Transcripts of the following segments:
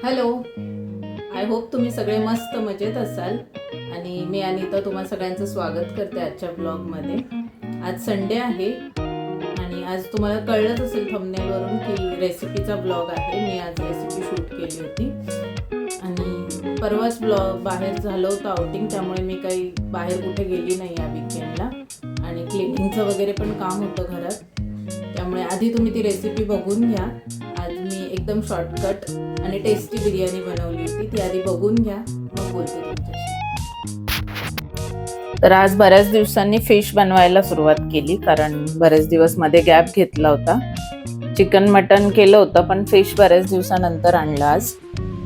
Hello, I hope तुम्ही सगळे मस्त मजेत असाल. आणि मी अनिता तुम्हा सगळ्यांचं स्वागत करते आजच्या ब्लॉगमध्ये. आज संडे आहे आणि आज तुम्हाला कळलंच असेल थंबनेलवरून की रेसिपीचा ब्लॉग आहे. मी आज रेसिपी शूट केली होती आणि परवाच बाहेर झालं होतं आउटिंग, त्यामुळे मी काही बाहेर कुठे गेली नाही या वीकेंडला. आणि क्लिनिंगचं वगैरे पण काम होतं घरात, त्यामुळे आधी तुम्ही ती रेसिपी बघून घ्या. आज मी एकदम शॉर्टकट आणि टेस्टी बिर्याणी बनवली होती, ती आधी बघून घ्या, मग बोलते तुमच्याशी. तर आज बऱ्याच दिवसांनी फिश बनवायला सुरुवात केली, कारण बरेच दिवस मध्ये गॅप घेतला होता. चिकन मटन केलं होतं, पण फिश बऱ्याच दिवसानंतर आणलं. आज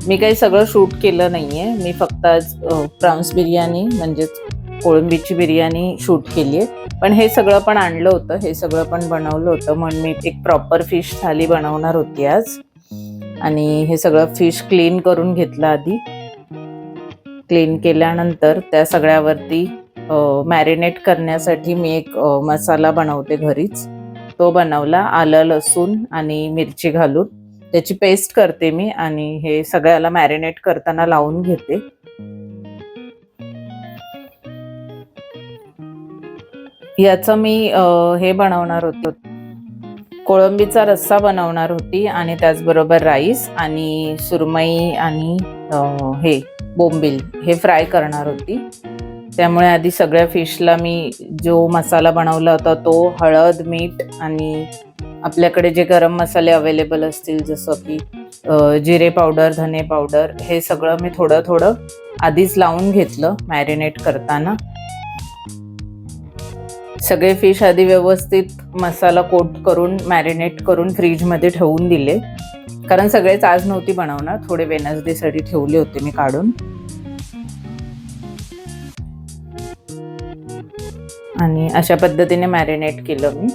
मी काही सगळं शूट केलं नाहीये, मी फक्त आज प्रॉन्स बिर्याणी म्हणजेच कोळंबीची बिर्याणी शूट केली आहे. पण हे सगळं पण आणलं होतं, हे सगळं पण बनवलं होतं, म्हणून मी एक प्रॉपर फिश थाली बनवणार होती आज. आणि हे सगळं फिश क्लीन करून घेतलं. आधी क्लीन केल्यानंतर त्या सगळ्यावरती मॅरिनेट करण्यासाठी मी एक मसाला बनवते घरीच, तो बनवला. आलं लसूण आणि मिरची घालून त्याची पेस्ट करते मी आणि हे सगळ्याला मॅरिनेट करताना लावून घेते. याचं मी हे बनवणार होतो, कोळंबीचा रस्सा बनवणार होती आणि त्याचबरोबर राईस आणि सुरमई आणि हे बोंबील हे फ्राय करणार होती. त्यामुळे आधी सगळ्या फिशला मी जो मसाला बनवला होता तो हळद, मीठ आणि आपल्याकडे जे गरम मसाले अवेलेबल असतील जसं की जिरे पावडर, धने पावडर, हे सगळं मी थोडं थोडं आधीच लावून घेतलं मॅरिनेट करताना. सगळे फिश आधी व्यवस्थित मसाला कोट करून मॅरिनेट करून फ्रीजमध्ये ठेवून दिले, कारण सगळेच आज नव्हती बनवणार, थोडे वेनसडेसाठी ठेवले होते मी काढून. आणि अशा पद्धतीने मॅरिनेट केलं मी.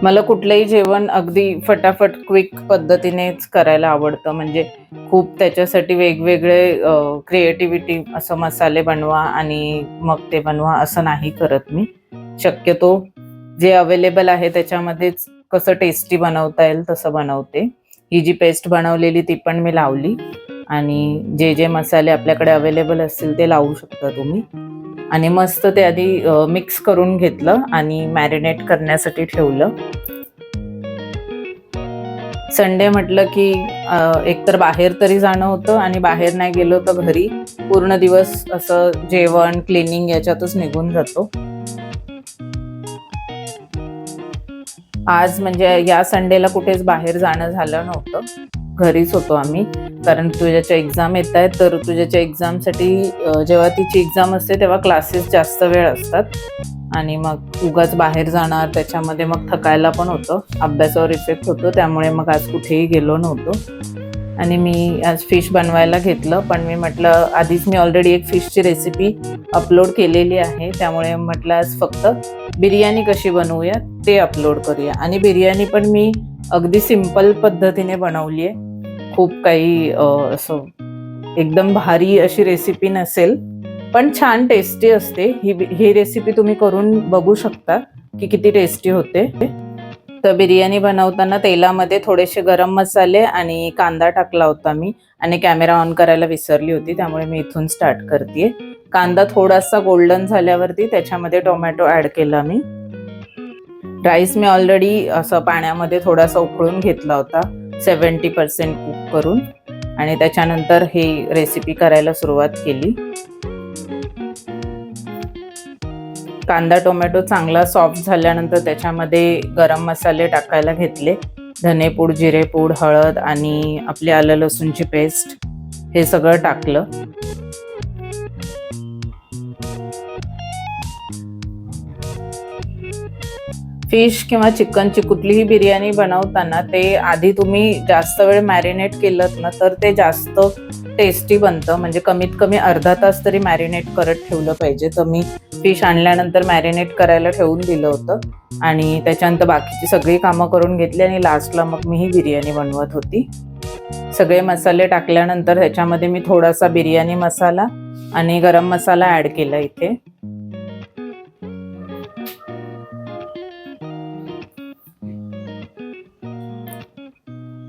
मला कुठलंही जेवण अगदी फटाफट क्विक पद्धतीनेच करायला आवडतं, म्हणजे खूप त्याच्यासाठी वेगवेगळे क्रिएटिव्हिटी असं मसाले बनवा आणि मग ते बनवा असं नाही करत मी. शक्यतो जे अवेलेबल आहे त्याच्यामध्येच कसं टेस्टी बनवता येईल तसं बनवते. ही जी पेस्ट बनवलेली ती पण मी लावली आणि जे जे मसाले आपल्याकडे अवेलेबल असतील ते लावू शकता तुम्ही. आणि मस्त ते आधी मिक्स करून घेतलं आणि मॅरिनेट करण्यासाठी ठेवलं. संडे म्हटलं की एकतर बाहेर तरी जाणं होतं आणि बाहेर नाही गेलो तर घरी पूर्ण दिवस असं जेवण क्लिनिंग याच्यातच निघून जातो. आज म्हणजे या संडेला कुठेच बाहेर जाणं झालं नव्हतं, घरीच होतो आम्ही. कारण तुझ्याच्या एक्झाम येत आहेत, तर तुझ्याच्या एक्झामसाठी जेव्हा तिची एक्झाम असते तेव्हा क्लासेस जास्त वेळ असतात आणि मग उगाच बाहेर जाणार त्याच्यामध्ये मग थकायला पण होतं, अभ्यासावर इफेक्ट होतो. त्यामुळे मग आज कुठेही गेलो नव्हतो आणि मी आज फिश बनवायला घेतलं. पण मी म्हटलं आधीच मी ऑलरेडी एक फिशची रेसिपी अपलोड केलेली आहे, त्यामुळे म्हटलं आज फक्त बिर्याणी कशी बनवूया ते अपलोड करूया. आणि बिर्याणी पण मी अगदी सिंपल पद्धतीने बनवली आहे, खूप काही असं एकदम भारी अशी रेसिपी नसेल, पण छान टेस्टी असते. ही रेसिपी तुम्ही करून बघू शकता की किती टेस्टी होते. तर बिर्याणी बनवताना तेलामध्ये थोडेसे गरम मसाले आणि कांदा टाकला होता मी, आणि कॅमेरा ऑन करायला विसरली होती, त्यामुळे मी इथून स्टार्ट करते. कांदा थोडासा गोल्डन झाल्यावरती त्याच्यामध्ये टोमॅटो ॲड केला मी. राईस मी ऑलरेडी असं पाण्यामध्ये थोडासा उकळून घेतला होता, 70% कुक करून, आणि त्याच्यानंतर हे रेसिपी करायला सुरुवात केली. कांदा टोमॅटो चांगला सॉफ्ट झाल्यानंतर त्याच्यामध्ये गरम मसाले टाकायला घेतले. धनेपूड, जिरेपूड, हळद आणि आपली आलं लसूणची पेस्ट, हे सगळं टाकलं. फिश किंवा चिकनची कुठलीही बिर्याणी बनवताना ते आधी तुम्ही जास्त वेळ मॅरिनेट केलं ना तर ते जास्त टेस्टी बनतं. म्हणजे कमीत कमी अर्धा तास तरी मॅरिनेट करत ठेवलं पाहिजे. तर मी फिश आणल्यानंतर मॅरिनेट करायला ठेवून दिलं होतं आणि त्याच्यानंतर बाकीची सगळी कामं करून घेतली आणि लास्टला मग मी ही बिर्याणी बनवत होती. सगळे मसाले टाकल्यानंतर ह्याच्यामध्ये मी थोडासा बिर्याणी मसाला आणि गरम मसाला ॲड केला इथे.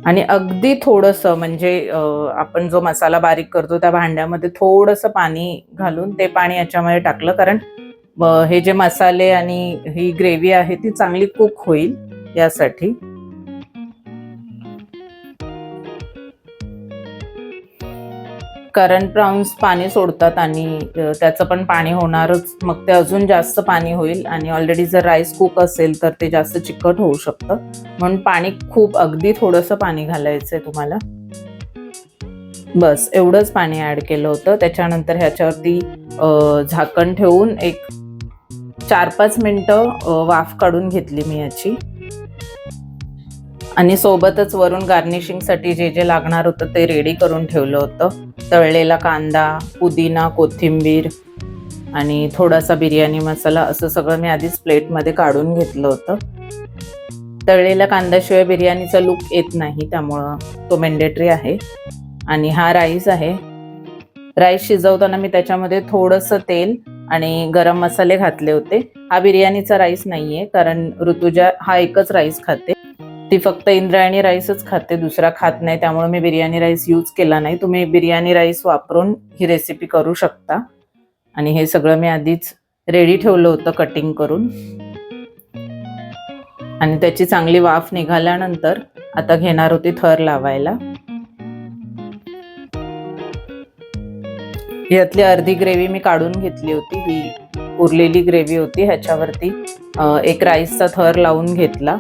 आणि अगदी थोडंसं म्हणजे आपण जो मसाला बारीक करतो त्या भांड्यामध्ये थोडंसं पाणी घालून ते पाणी याच्यामध्ये टाकलं, कारण हे जे मसाले आणि ही ग्रेव्ही आहे ती चांगली कुक होईल यासाठी. कारण प्राउन्स पाणी सोडतात आणि त्याचं पण पाणी होणारच, मग ते अजून जास्त पाणी होईल आणि ऑलरेडी जर राईस कुक असेल तर ते जास्त चिकट होऊ शकतं. म्हणून पाणी खूप अगदी थोडंसं पाणी घालायचंय तुम्हाला. बस एवढंच पाणी ऍड केलं होतं. त्याच्यानंतर ह्याच्यावरती झाकण ठेवून एक 4-5 मिनिटं वाफ काढून घेतली मी याची. आणि सोबतच वरून गार्निशिंगसाठी जे जे लागणार होतं ते रेडी करून ठेवलं होतं. तळलेला कांदा, पुदिना, कोथिंबीर आणि थोडासा बिर्याणी मसाला, असं सगळं मी आधीच प्लेटमध्ये काढून घेतलं होतं. तळलेल्या कांद्याशिवाय बिर्याणीचा लुक येत नाही, त्यामुळं तो मॅन्डेटरी आहे. आणि हा राईस आहे. राईस शिजवताना मी त्याच्यामध्ये थोडंसं तेल आणि गरम मसाले घातले होते. हा बिर्याणीचा राईस नाहीये, कारण ऋतुजा हा एकच राईस खाते. ती फक्त इंद्रायणी राईसच खाते, दुसरा खात नाही, त्यामुळे मी बिर्याणी राईस यूज केला नाही. तुम्ही बिर्याणी राईस वापरून ही रेसिपी करू शकता. आणि हे सगळं मी आधीच रेडी ठेवलं होतं कटिंग करून. आणि त्याची चांगली वाफ निघाल्यानंतर आता घेणार होती थर लावायला. यातली अर्धी ग्रेव्ही मी काढून घेतली होती, ही उरलेली ग्रेव्ही होती. ह्याच्यावरती एक राईसचा थर लावून घेतला.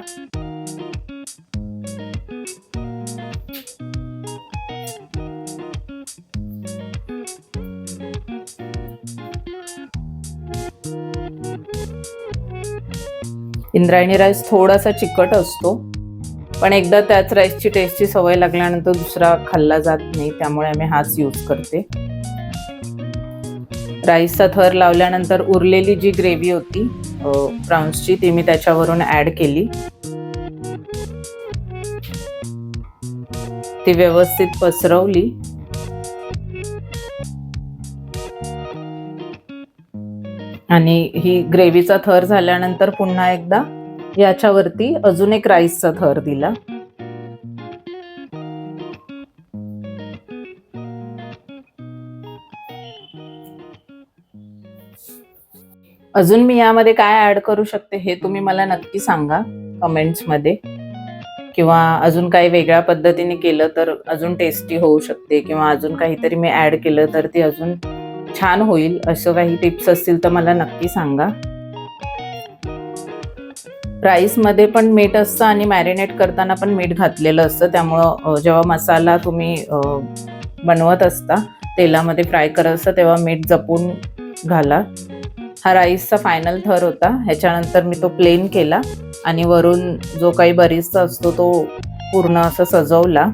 इंद्रायणी राईस थोडासा चिकट असतो, पण एकदा त्याच राईसची टेस्टची सवय लागल्यानंतर दुसरा खाल्ला जात नाही, त्यामुळे आम्ही हाच यूज करते. राईसचा थर लावल्यानंतर उरलेली जी ग्रेव्ही होती प्राउन्सची ती मी त्याच्यावरून ऍड केली. ती व्यवस्थित पसरवली. आणि ही ग्रेव्हीचा थर झाल्यानंतर पुन्हा एकदा याच्यावरती अजून एक राईसचा थर दिला. अजून मी यामध्ये काय ऍड करू शकते हे तुम्ही मला नक्की सांगा कमेंट्स मध्ये, किंवा अजून काही वेगळ्या पद्धतीने केलं तर अजून टेस्टी होऊ शकते, किंवा अजून काहीतरी मी ऍड केलं तर ती अजून छान होईल, असं काही टिप्स असतील तर मला नक्की सांगा. राईस मध्ये पण मीठ असतं आणि मॅरिनेट करताना पण मीठ घातलेलं असतं, त्यामुळं जेव्हा मसाला तुम्ही बनवत असता तेलामध्ये फ्राय करत असता तेव्हा मीठ जपून घाला. हा राईसचा फायनल थर होता. ह्याच्यानंतर मी तो प्लेन केला आणि वरून जो काही बरिस्ता असतो तो पूर्ण असं सजवला.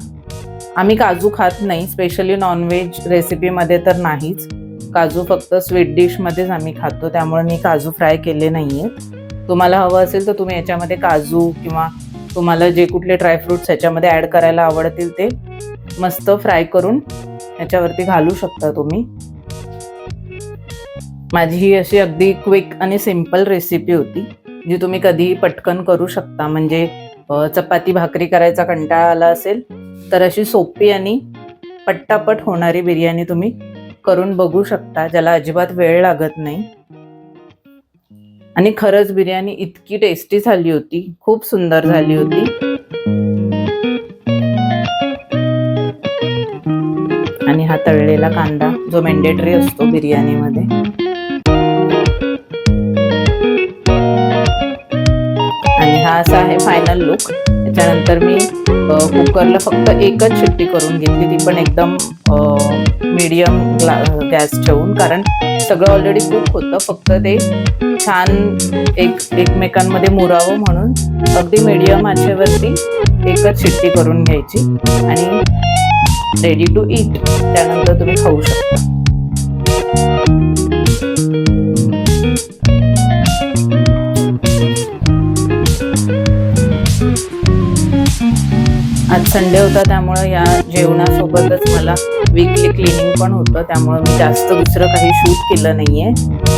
आम्ही काजू खात नाही, स्पेशली नॉनव्हेज रेसिपीमध्ये तर नाहीच. काजू फक्त स्वीट डिशमध्येच आम्ही खातो, त्यामुळे मी काजू फ्राय केले नाही आहेत. तुम्हाला हवं असेल तर तुम्ही याच्यामध्ये काजू किंवा तुम्हाला जे कुठले ड्रायफ्रुट्स ह्याच्यामध्ये ॲड करायला आवडतील ते मस्त फ्राय करून ह्याच्यावरती घालू शकता तुम्ही. माझी ही अशी अगदी क्विक आणि सिंपल रेसिपी होती, जी तुम्ही कधीही पटकन करू शकता. म्हणजे चपाती भाकरी करायचा कंटाळा आला असेल तर अशी सोपी आणि पट्टापट होणारी बिर्याणी तुम्ही करून बघू शकता, ज्याला अजिबात वेळ लागत नाही. आणि खरंच बिर्याणी इतकी टेस्टी झाली होती, खूप सुंदर झाली होती. आणि हा तळलेला कांदा जो मॅन्डेटरी असतो बिर्याणीमध्ये. आणि हा असा आहे फायनल लुक. त्याच्यानंतर मी कुकरला फक्त एकच शिट्टी करून घेतली, ती पण एकदम मीडियम गॅस ठेवून, कारण सगळं ऑलरेडी कुक होतं, फक्त ते छान एकमेकांमध्ये मुरावं म्हणून अगदी मीडियम आचेवरती एकच शिट्टी करून घ्यायची आणि रेडी टू ईट. त्यानंतर तुम्ही खाऊ शकता. आज संडे होता, त्यामुळं या जेवणासोबतच मला वीकली क्लिनिंग पण होतं, त्यामुळं मी जास्त दुसरं काही शूट केलं नाहीये,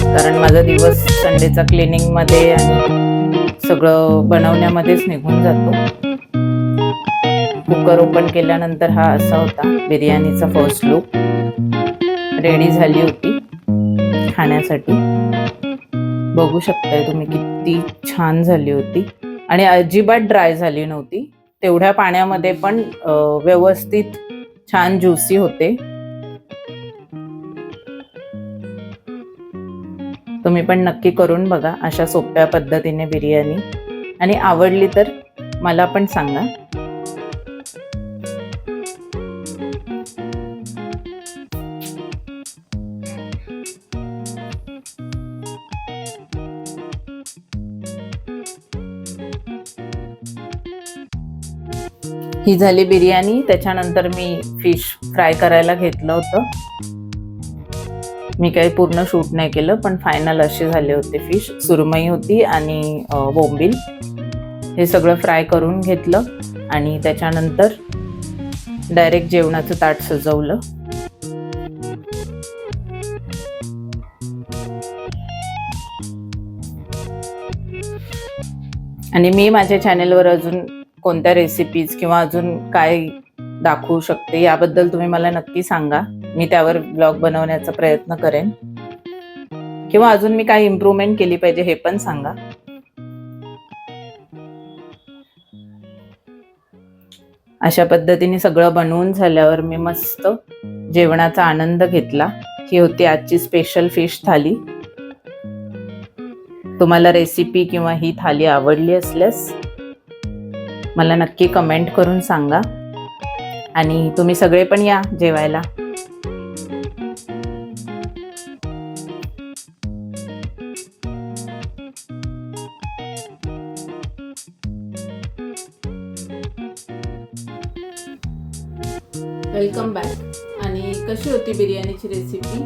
कारण माझा दिवस संडेचा क्लिनिंगमध्ये आणि सगळं बनवण्यामध्येच निघून जातो. कुकर कुकर ओपन केल्यानंतर हा असा होता बिर्याणीचा फर्स्ट लुक. रेडी झाली होती खाण्यासाठी. बघू शकताय तुम्ही किती छान झाली होती आणि अजिबात ड्राय झाली नव्हती. तेवढ्या पाण्यामध्ये पण व्यवस्थित छान ज्युसी होते. तुम्ही पण नक्की करून बघा अशा सोप्या पद्धतीने बिर्याणी, आणि आवडली तर मला पण सांगा. ही झाली बिर्याणी. त्याच्यानंतर मी फिश फ्राय करायला घेतलं होतं. मी काही पूर्ण शूट नाही केलं, पण फायनल असे झाले होते फिश. सुरमई होती आणि बोंबील. हे सगळं फ्राय करून घेतलं आणि त्याच्यानंतर डायरेक्ट जेवणाचं ताट सजवलं. आणि मी माझ्या चॅनेलवर अजून कोणत्या रेसिपीज किंवा अजून काय दाखवू शकते याबद्दल तुम्ही मला नक्की सांगा. मी त्यावर ब्लॉग बनवण्याचा प्रयत्न करेन, किंवा अजून मी काय इम्प्रूव्हमेंट केली पाहिजे हे पण सांगा. अशा पद्धतीने सगळं बनवून झाल्यावर मी मस्त जेवणाचा आनंद घेतला. ही होती आजची स्पेशल फिश थाली. तुम्हाला रेसिपी किंवा ही थाली आवडली असल्यास मला नक्की कमेंट करून सांगा. आणि तुम्ही सगळे पण या जेवायला. Welcome back. आणि कशी होती बिर्याणीची रेसिपी?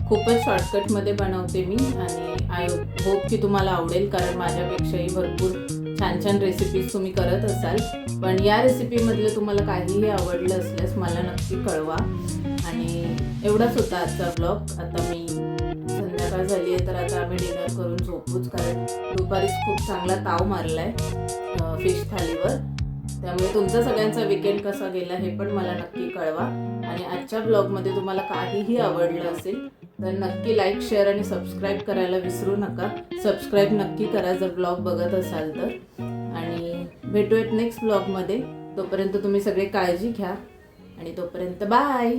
खूपच शॉर्टकटमध्ये बनवते मी आणि आय होप की तुम्हाला आवडेल, कारण माझ्यापेक्षाही भरपूर छान छान रेसिपीज तुम्ही करत असाल. पण या रेसिपीमधलं तुम्हाला काहीही आवडलं असल्यास मला नक्की कळवा. आणि एवढाच होता आजचा ब्लॉग. आता मी संध्याकाळ झाली आहे तर आता आम्ही डिनर करून झोपूच, कारण दुपारीच खूप चांगला ताव मारलाय फिश थालीवर. त्यामुळे तुमचा सगळ्यांचा वीकेंड कसा गेला हे पण मला नक्की कळवा. आणि आजच्या ब्लॉगमध्ये तुम्हाला काहीही आवडलं असेल तर नक्की लाईक, शेअर आणि सबस्क्राईब करायला विसरू नका. सबस्क्राईब नक्की करा जर ब्लॉग बघत असाल तर. आणि भेटूयात नेक्स्ट ब्लॉगमध्ये. तोपर्यंत तुम्ही सगळे काळजी घ्या आणि तोपर्यंत बाय.